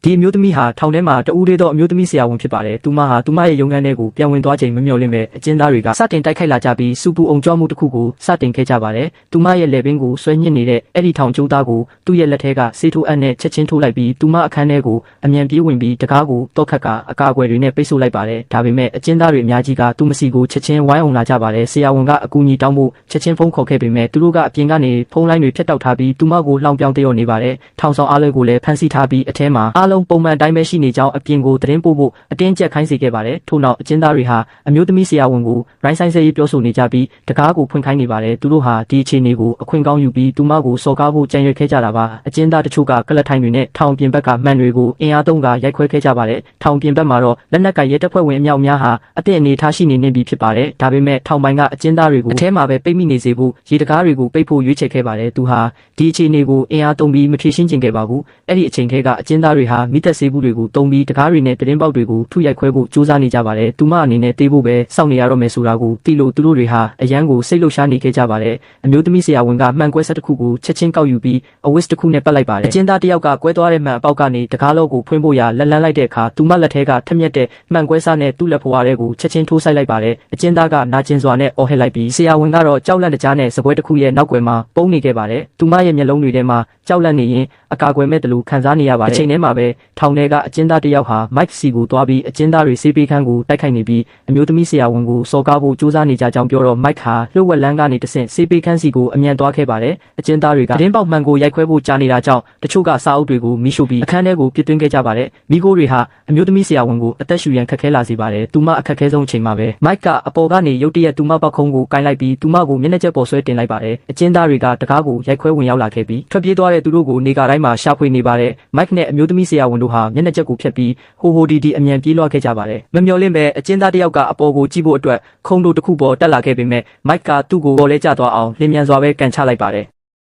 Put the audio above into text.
ဒီအမျိုးသမီးဟာထောင်ထဲမှာတဦးသေးသောအမျိုးသမီးဆရာဝန်ဖြစ်ပါတယ်။သူမဟာသူမရဲ့ရုံးခန်းထဲကိုပြန်ဝင်သွားချိန်မမျှော်လင့်ပဲအကျဉ်းသားတွေကစတင်တိုက်ခိုက်လာကြပြီးစူပူအောင်ကြွမှုတစ်ခုကိုစတင်ခဲ့ကြပါတယ်။သူမရဲ့လက်ပင်ကိုဆွဲညှစ်နေတဲ့အဲ့ဒီထောင်ကျိုးသားကိုသူ့ရဲ့လက်ထဲကဆေးထိုးအပ်နဲ့ချက်ချင်းထိုးလိုက်ပြီးသူမအခန်းထဲကိုအမြန်ပြေးဝင်ပြီးတကားကိုတော့ခတ်ကအကာအကွယ်တွေနဲ့ပိတ်ဆို့လိုက်ပါတယ်။ဒါပေမဲ့အကျဉ်းသားတွေအများကြီးကသူမစီကိုချက်ချင်းဝိုင်းအောင်လာကြပါတယ်။ဆရာဝန်ကအကူအညီတောင်းဖို့ချက်ချင်းဖုန်းခေါ်ခဲ့ပေမဲ့သူတို့ကအပြင်ကနေဖုန်းလိုင်းတွေဖြတ်တောက်ထားပြီးသူမကိုလှောင်ပြောင်တရော့နေပါတယ်။ထောင်ဆောင်အားလုံးကိုလည်းဖမ်းဆီးထားပြီးအထဲမှာအားလုံးပုံမှန်တိုင်းပဲရှိနေကြောင်းအပြင်ကိုသတင်းပို့ဖို့အတင်းကျပ်ခိုင်းစေခဲ့ပါတယ်။ထို့နောက်အကျဉ်းသားတွေဟာအမျိုးသမီးဆရာဝန်ကိုရိုင်းဆိုင်စေးပြောဆိုနေကြပြီးတကားကိုဖွင့်ခိုင်းနေပါတယ်။သူတို့ဟာဒီအခြေအနေကိုအခွင့်ကောင်းယူပြီးသူမကိုစော်ကားဖို့ကြံရွယ်ခဲ့ကြတာပါ။အကျဉ်းသားတချို့ကကလပ်ထိုင်တွေနဲ့ထောင်ပြင်ဘက်ကမှန်တွေကိုအင်အားသုံးကရိုက်ခွဲခဲ့ကြပါတယ်။ထောင်ပြင်ဘက်မှာတော့လက်နက်ကရဲတပ်ဖွဲ့ဝင်အများများဟာအသင့်အနေထားရှိနေနေပြီဖြစ်ပါတယ်။ဒါပေမဲ့ထောင်ပိုင်းကအကျဉ်းသားတွေကိုအထဲမှာပဲပိတ်မိနေစေဖို့ရေတကားတွေကိုပိတ်ဖို့ရွေးချယ်ခဲ့ပါတယ်။သူဟာဒီအခြေအနေကိုအင်အားသုံးပြီးမဖြေရှင်းချင်ခဲ့ပါဘူး။အဲ့ဒီအချိန်ထဲကအကျဉ်းသားတွေဟာမိသက်ဆေးဘူးတွေကိုတုံးပြီးတကားတွေနဲ့တင်းပေါက်တွေကိုထုရိုက်ခွဲဖို့ကြိုးစားနေကြပါတယ်။သူမအနေနဲ့တေးဖို့ပဲစောင့်နေရတော့မယ်ဆိုတာကိုသိလို့သူတို့တွေဟာအရန်ကိုစိတ်လှုပ်ရှားနေခဲ့ကြပါတယ်။အမျိုးသမီးဆရာဝန်ကမှန်ကွဲဆက်တစ်ခုကိုချက်ချင်းကောက်ယူပြီးအဝစ်တစ်ခုနဲ့ပတ်လိုက်ပါတယ်။အကျဉ်းသားတစ်ယောက်ကကွဲသွားတဲ့မှန်အပေါက်ကနေတကားလုံးကိုဖွင့်ဖို့ရလက်လန်းလိုက်တဲ့အခါသူမလက်ထဲကထက်မြက်တဲ့မှန်ကွဲစားနဲ့သူ့လက်ဖွားတွေကိုချက်ချင်းထိုးဆိုင်လိုက်ပါတယ်။အကျဉ်းသားကနာကျင်စွာနဲ့အော်ဟစ်လိုက်ပြီးဆရာဝန်ကတော့ကြောက်လန့်တကြားနဲ့စပွဲတစ်ခုရဲ့နောက်ွယ်မှာပုန်းနေခဲ့ပါတယ်။သူမရဲ့မျက်လုံးတွေထဲမှာကြောက်လန့်နေရင်အကာအကွယ်မဲ့တယ်လို့ခံစားနေရပါတယ်။အချိန်ထဲမှာပဲထောင်ထဲကအကျဉ်းသားတစ်ယောက်ဟာမိုက်စီကိုတွားပြီးအကျဉ်းသားတွေဆေးပေးခန်းကိုတိုက်ခိုက်နေပြီးအမျိုးသမီးဆရာဝန်ကိုစော်ကားဖို့ကြိုးစားနေကြကြောင်းပြောတော့မိုက်ဟာလှုပ်ဝက်လန်းကနေတဆင့်ဆေးပေးခန်းစီကိုအမြန်သွားခဲ့ပါတယ်။အကျဉ်းသားတွေကတင်းပေါက်မှန်ကိုရိုက်ခွဲဖို့ကြားနေတာကြောင့်တချို့ကစာအုပ်တွေကိုမိရှို့ပြီးအခန်းထဲကိုပြစ်သွင်းခဲ့ကြပါတယ်။မိခိုးတွေဟာအမျိုးသမီးဆရာဝန်ကိုအသက်ရှူရန်ခက်ခဲလာစေပါတယ်။သူမအခက်ခဲဆုံးအချိန်မှာပဲမိုက်ကအပေါ်ကနေရုတ်တရက်သူမပေါက်ခုံးကိုကင်လိုက်ပြီးသူမကိုမျက်နှာကျက်ပေါ်ဆွဲတင်လိုက်ပါတယ်။အကျဉ်းသားတွေကတကားကိုရိုက်ခွဲဝင်ရောက်လာခဲ့ပြီးထွက်ပြေးသွားတဲ့သူတို့ကိုနေကတိုင်းမှာရှာဖွေနေပါတယ်။မိုက်နဲ့အမျိုးသမီးဆရာဝန်တို့ဟာမျက်နှာကျက်ကိုဖျက်ပြီးဟိုဒီအမြန်ပြေးလွှားခဲ့ကြပါတယ်။မမျှော်လင့်ပဲအကျဉ်းသားတစ်ယောက်ကအပေါ်ကိုကြည့်ဖို့အတွက်ခုံတို့တစ်ခုပေါ်တက်လာခဲ့ပေမဲ့မိုက်ကသူ့ကိုပေါ်လဲကျသွားအောင်လင်းမြန်စွာပဲကန်ချလိုက်ပါတယ်။